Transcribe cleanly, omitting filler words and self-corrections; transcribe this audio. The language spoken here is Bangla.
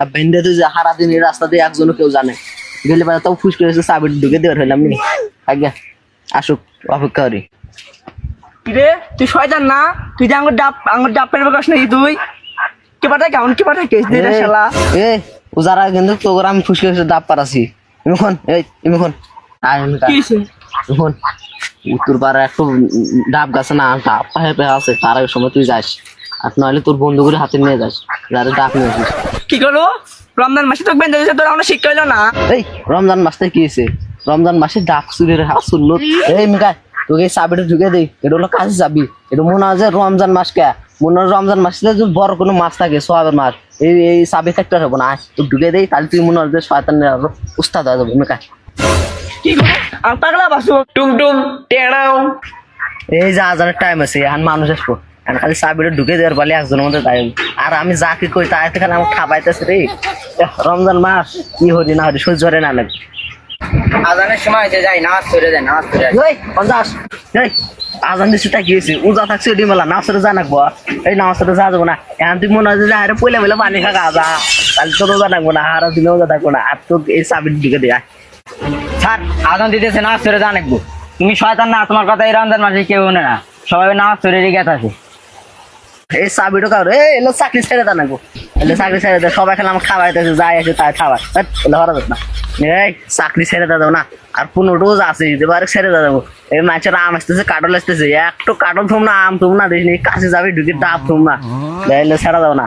বেঁধে তুই যে সারাদিন এই রাস্তা দিয়ে একজনও কেউ জানে গেলে পারে তাও ফুস করে চাবি ঢুকে দেওয়ার হইলাম নি আজ্ঞা আসুক অপেক্ষা করি রে তুই শয়তান না তুই যে আঙ্গুর ডাব পেরবে কাছ নাকি তুই কে পাঠায় কেমন কে পাঠায় কেস দিয়ে শালা এ উজারা কিন্তু তোর আমি ফুস করে ডাব পারাছি ইমখন এই ইমখন আয় কি হইছে ইমখন উত্তর পাড়া একটু ডাব গাছে না ডাব পাহে পাহে আছে তার ওই সময় তুই যাস আর নইলে তোর বন্ধুগুলো হাতে নিয়ে যাস যারা ডাব নিয়ে আসিস কি করো রমজান মাসে তো বেঁধে দিয়েছে তোর এখনো শিক্ষা হইলো না এই রমজান মাসটা কি হয়েছে রমজান মাসে ডাব চুরির হাত শুনলো এই মিকা তোকে এই চাবিটা ঢুকে দেই এটা হলো কাজে যাবি এটা মনে হয় যে রমজান মাস কে মনে হয় রমজান মাসে যদি বড় কোনো মাছ থাকে সোয়াবের মাছ এই চাবি থাকতে হবে না তো ঢুকে দেই তাহলে তুই মনে হয় যে শয়তানের আরো উস্তাদ হয়ে যাবো মিকা কি করো আর পাগলা বাসু টুমটুম টেড়াও এই যে আজানের টাইম আছে এখন মানুষ আসবো এখন খালি চাবিটা ঢুকে দেওয়ার বলে একজনের মধ্যে তাই আর আমি যা কি করি তাই খালি আমার খাবাইতেছে রে রমজান মাস কি হরি না হরি সহ্য হরে না লাগে আজানের সময় হয়েছে যাই নামাজ পড়ে যায় নামাজ পড়ে ওই পঞ্চাশ এই আজান দিচ্ছি তাকি হয়েছে উজা থাকছে ওটি মেলা নাচরে যা নাকবো এই নাচরে যা যাবো না এখন তুই মনে হয় যে আরে পয়লা পয়লা পানি খাকা যা তাহলে তোর ওজা থাকবো না আর দিনে ওজা থাকবো না আর তোর এই চাবির দিকে দেয়া স্যার আজান দিতেছে নামাজ পড়ে যা নাকবো তুমি শয়তান না তোমার কথা এই রমজান মাসে কেউ না সবাই নামাজ পড়ে রেগে আছে এই চাবিটা কারো এলো চাকরি ছেড়ে দা নাকবো এলে চাকরি ছেড়ে দে সবাই খেলে আমার খাওয়াইতেছে যাই আসে তাই খাওয়াই এলে হরা যাবে না এই চাকরি ছেড়ে দা দেবো না আর 15 রোজ আছে এবারে ছেড়ে দা দেবো এই মাছের আম আসতেছে কাটল আসতেছে একটু কাটল থুম না আম থুম না দেখিনি কাছে যাবি ঢুকে ডাব থুম না ছেড়ে দাও না